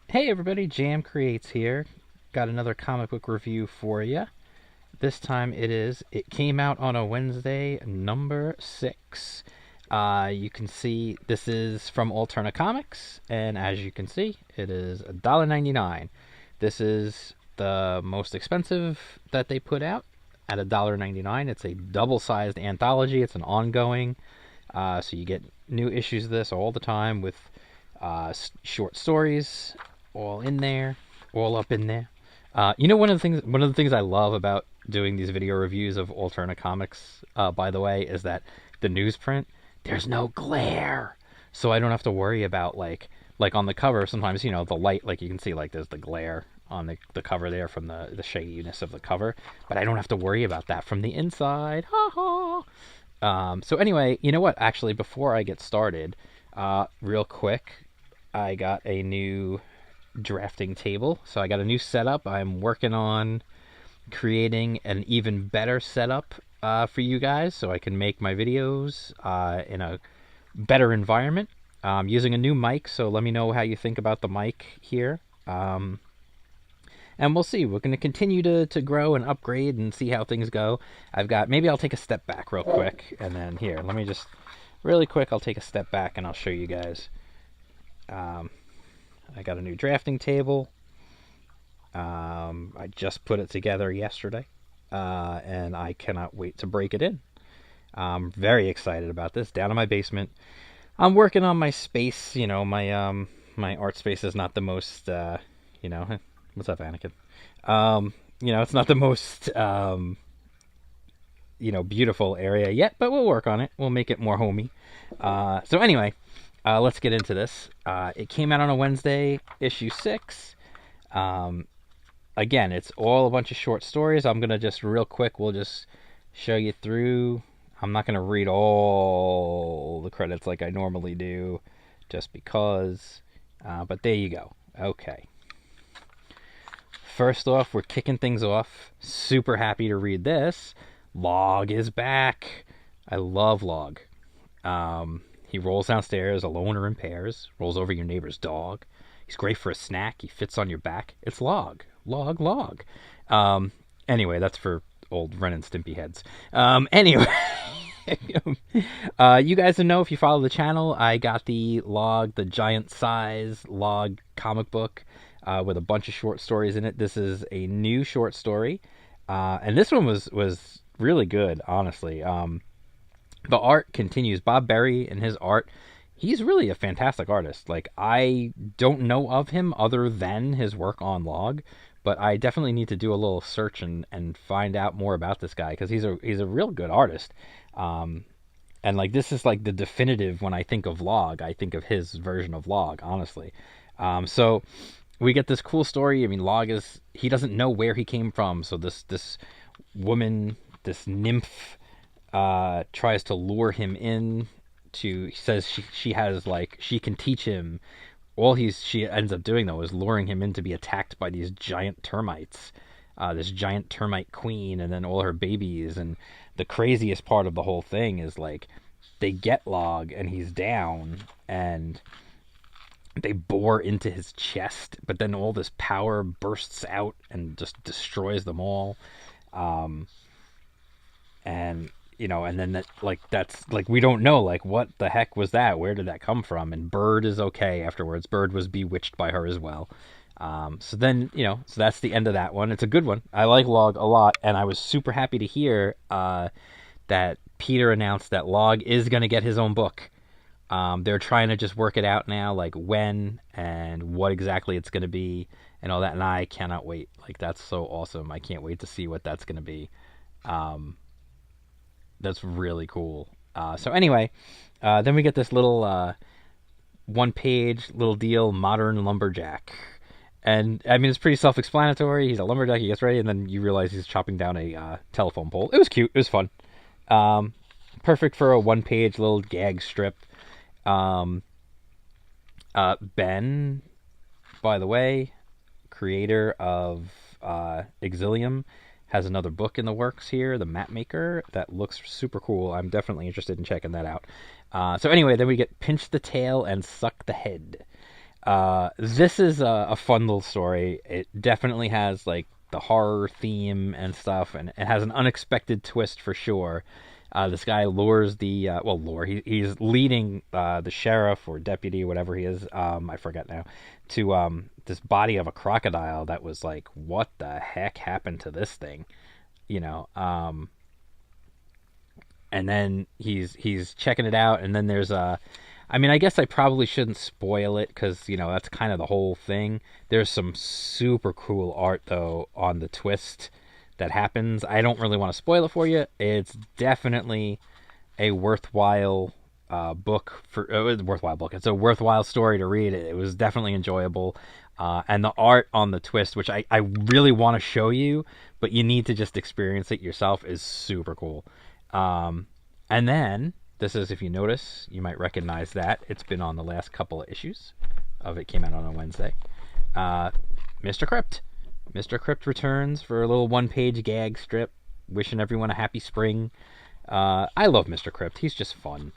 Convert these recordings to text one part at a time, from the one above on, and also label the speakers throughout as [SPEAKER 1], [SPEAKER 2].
[SPEAKER 1] Hey everybody, Jam Creates here. Got another comic book review for you. This time it came out on a Wednesday, number 6. You can see this is from Alterna Comics, and as you can see, it is $1.99. This is the most expensive that they put out at $1.99. It's a double-sized anthology. It's an ongoing, so you get new issues of this all the time with short stories all in there, all up in there. One of the things I love about doing these video reviews of Alterna Comics, by the way, is that the newsprint, there's no glare, so I don't have to worry about like on the cover. Sometimes the light, like you can see, like there's the glare on the cover there from the shadiness of the cover, but I don't have to worry about that from the inside. Ha ha. So anyway, you know what? Actually, before I get started, real quick, I got a new drafting table. So I got a new setup. I'm working on creating an even better setup for you guys so I can make my videos in a better environment. I'm using a new mic, so let me know how you think about the mic here. And we'll see. We're going to continue to grow and upgrade and see how things go. Maybe I'll take a step back real quick, and then here, let me just, really quick, I'll take a step back and I'll show you guys. I got a new drafting table. I just put it together yesterday, and I cannot wait to break it in. I'm very excited about this. Down in my basement, I'm working on my space. My art space is not the most, what's up, Anakin? It's not the most, beautiful area yet, but we'll work on it. We'll make it more homey. So anyway, let's get into this. It came out on a Wednesday, issue 6. Again, it's all a bunch of short stories. I'm going to just real quick, we'll just show you through. I'm not going to read all the credits like I normally do, just because. But there you go. Okay. First off, we're kicking things off. Super happy to read this. Log is back. I love Log. He rolls downstairs alone or in pairs, rolls over your neighbor's dog. He's great for a snack. He fits on your back. It's Log. Log, Log. Anyway, that's for old Ren and Stimpy heads. Anyway, you guys know, if you follow the channel, I got the Log, the giant size Log comic book with a bunch of short stories in it. This is a new short story, and this one was really good, honestly. The art continues. Bob Berry and his art, he's really a fantastic artist. Like, I don't know of him other than his work on Log, but I definitely need to do a little search and find out more about this guy, because he's a real good artist. And like, this is like the definitive, when I think of Log, I think of his version of Log, honestly. So we get this cool story. I mean, Log he doesn't know where he came from. So this woman, this nymph, tries to lure him in. He says she has, like, she can teach him. She ends up doing, though, is luring him in to be attacked by these giant termites. This giant termite queen, and then all her babies. And the craziest part of the whole thing is, like, they get Log and he's down, and they bore into his chest, but then all this power bursts out and just destroys them all. And then that's like, we don't know, like, what the heck was that? Where did that come from? And Bird is okay afterwards. Bird was bewitched by her as well. So that's the end of that one. It's a good one. I like Log a lot, and I was super happy to hear that Peter announced that Log is going to get his own book. They're trying to just work it out now, like when and what exactly it's going to be and all that, and I cannot wait. Like, that's so awesome. I can't wait to see what that's going to be. That's really cool. So anyway, then we get this little one-page little deal, Modern Lumberjack. And, I mean, it's pretty self-explanatory. He's a lumberjack, he gets ready, and then you realize he's chopping down a telephone pole. It was cute. It was fun. Perfect for a one-page little gag strip. Ben, by the way, creator of Exilium, has another book in the works here, The Map Maker, that looks super cool. I'm definitely interested in checking that out. So anyway, then we get Pinch the Tail and Suck the Head. This is a fun little story. It definitely has like the horror theme and stuff, and it has an unexpected twist for sure. This guy lures the he's leading the sheriff or deputy, whatever he is. I forget now. To this body of a crocodile that was like, what the heck happened to this thing? You know. And then he's checking it out, and then there's a. I mean, I guess I probably shouldn't spoil it because that's kind of the whole thing. There's some super cool art though on the twist that happens. I don't really want to spoil it for you. It's definitely a worthwhile book for worthwhile book. It's a worthwhile story to read. It was definitely enjoyable, and the art on the twist, which I really want to show you, but you need to just experience it yourself, is super cool. And then this is, if you notice, you might recognize that it's been on the last couple of issues of it. Came out on a Wednesday. Mr. Crypt. Mr. Crypt returns for a little one-page gag strip, wishing everyone a happy spring. I love Mr. Crypt. He's just fun.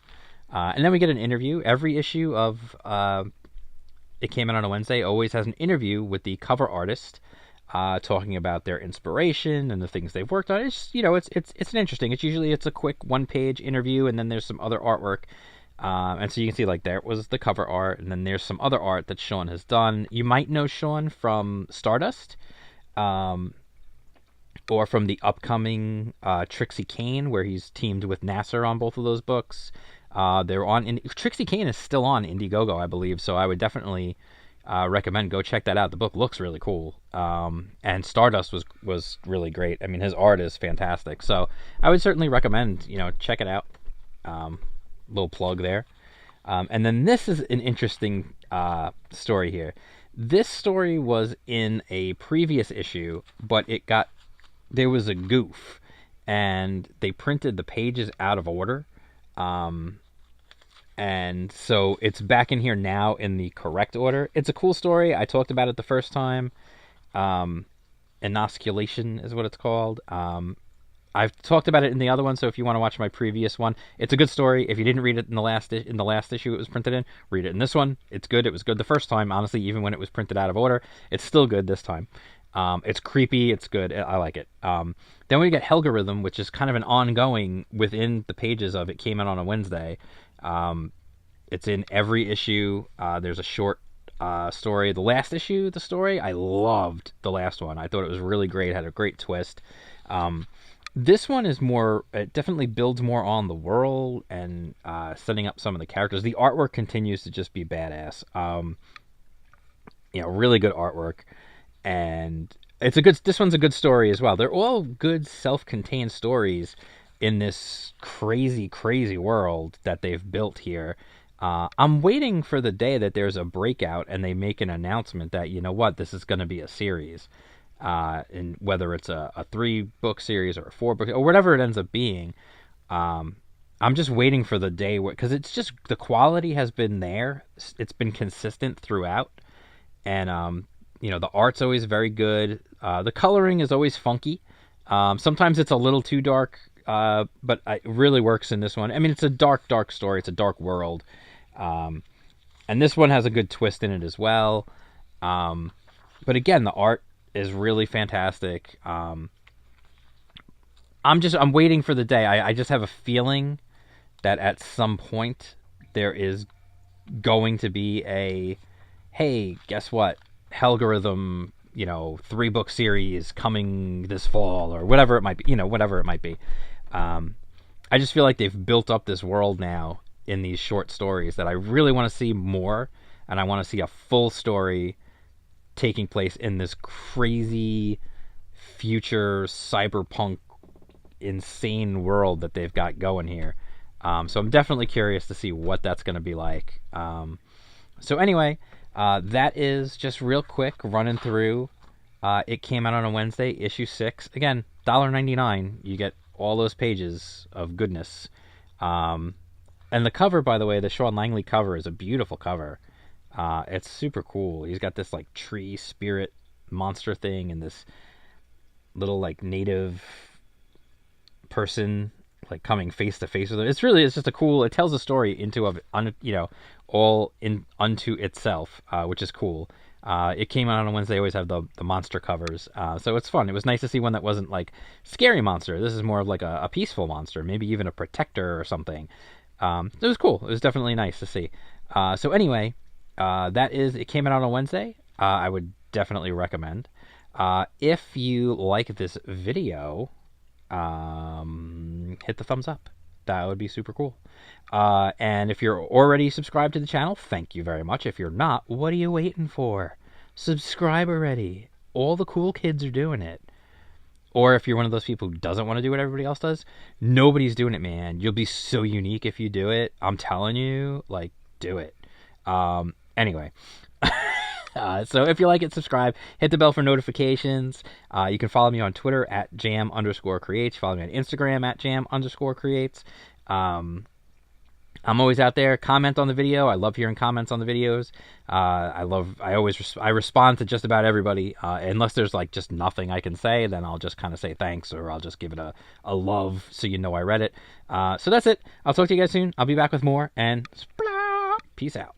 [SPEAKER 1] And then we get an interview. Every issue of It Came Out on a Wednesday always has an interview with the cover artist, talking about their inspiration and the things they've worked on. It's it's an interesting. It's a quick one-page interview, and then there's some other artwork. And so you can see like there was the cover art, and then there's some other art that Sean has done. You might know Sean from Stardust, or from the upcoming Trixie Kane, where he's teamed with Nasser on both of those books. They're on. Trixie Kane is still on Indiegogo, I believe. So I would definitely recommend go check that out. The book looks really cool, and Stardust was really great. I mean, his art is fantastic. So I would certainly recommend check it out. Little plug there. And then this is an interesting story here. This story was in a previous issue, but there was a goof, and they printed the pages out of order. And so it's back in here now in the correct order. It's a cool story. I talked about it the first time. Inoculation is what it's called. I've talked about it in the other one, so if you want to watch my previous one, it's a good story. If you didn't read it in the last issue it was printed in, read it in this one. It's good. It was good the first time, honestly, even when it was printed out of order. It's still good this time. It's creepy. It's good. I like it. Then we get Helgorithm, which is kind of an ongoing within the pages of It Came Out on a Wednesday. It's in every issue. There's a short story. The last issue, the story, I loved the last one. I thought it was really great. Had a great twist. This one is more, it definitely builds more on the world and setting up some of the characters. The artwork continues to just be badass. Really good artwork. And this one's a good story as well. They're all good self-contained stories in this crazy, crazy world that they've built here. I'm waiting for the day that there's a breakout and they make an announcement that, this is going to be a series. And whether it's a 3-book series or a 4-book or whatever it ends up being, I'm just waiting for the day because it's just the quality has been there. It's been consistent throughout, and the art's always very good. The coloring is always funky. Sometimes it's a little too dark, but it really works in this one. I mean, it's a dark, dark story. It's a dark world, and this one has a good twist in it as well. But again, the art is really fantastic. I'm waiting for the day. I just have a feeling that at some point there is going to be hey, guess what? Helgorithm, 3-book series coming this fall or whatever it might be, whatever it might be. I just feel like they've built up this world now in these short stories that I really want to see more, and I want to see a full story taking place in this crazy future cyberpunk insane world that they've got going here. So I'm definitely curious to see what that's going to be like. So anyway, that is just real quick running through It Came Out on a Wednesday, issue 6. Again, $1.99. You get all those pages of goodness. And the cover, by the way, the Sean Langley cover is a beautiful cover. It's super cool. He's got this like tree spirit monster thing and this little like native person like coming face to face with it. It's just a cool. It tells a story all in unto itself, which is cool. It came out on a Wednesday. They always have the monster covers, so it's fun. It was nice to see one that wasn't like scary monster. This is more of like a peaceful monster, maybe even a protector or something. It was cool. It was definitely nice to see. So anyway, it came out on a Wednesday. I would definitely recommend. If you like this video, hit the thumbs up. That would be super cool. And if you're already subscribed to the channel, thank you very much. If you're not, what are you waiting for? Subscribe already. All the cool kids are doing it. Or if you're one of those people who doesn't want to do what everybody else does, nobody's doing it, man. You'll be so unique if you do it. I'm telling you, like, do it. Anyway. So if you like it, subscribe. Hit the bell for notifications. You can follow me on Twitter at jam_creates. Follow me on Instagram at jam_creates. I'm always out there. Comment on the video. I love hearing comments on the videos. I respond to just about everybody. Unless there's like just nothing I can say, then I'll just kind of say thanks, or I'll just give it a love so you know I read it. So that's it. I'll talk to you guys soon. I'll be back with more, and peace out.